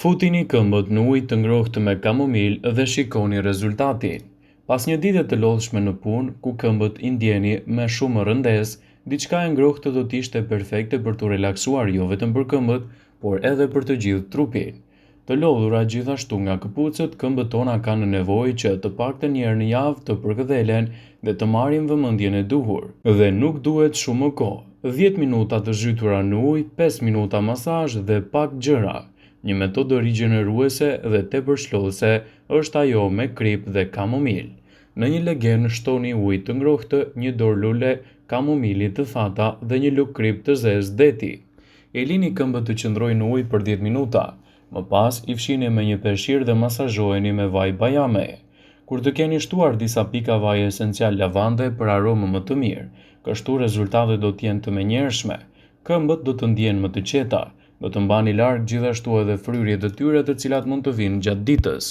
Futini këmbët në ujë të ngrohtë me kamomil dhe shikoni rezultatin. Pas një dite të lodhshme në punë, ku këmbët i ndjeni me shumë rëndes, diçka e ngrohtë do të ishte perfekte për t'u relaksuar jo vetëm për këmbët, por edhe për të gjithë trupin. Të lodhura gjithashtu nga këpucët, këmbët tona kanë nevojë që të paktën një herë në javë të përkëdhelen dhe të marrin vëmendjen e duhur. Dhe nuk duhet shumë kohë. 10 minuta të zhytura në ujë, 5 minuta masazh dhe pak gjëra. Një metodë rigjeneruese dhe tepër shlodhëse është ajo me krip dhe kamomil. Në një legern shtoni ujë të ngrohtë, një dorë lule kamomili të thata dhe një lugë krip të zezë deti. E lini këmbët të qëndrojnë në ujë për 10 minuta. Më pas i fshini me një peshqir dhe masazhojeni me vaj bajame. Kur të keni shtuar disa pika vaj esencial lavande për aromë më të mirë, kështu rezultatet do të jenë të menjëhershme. Këmbët do të ndjehen më të qeta. Do të mbani larg gjithashtu edhe fryrjet e tyre të cilat mund të vinë gjatë ditës.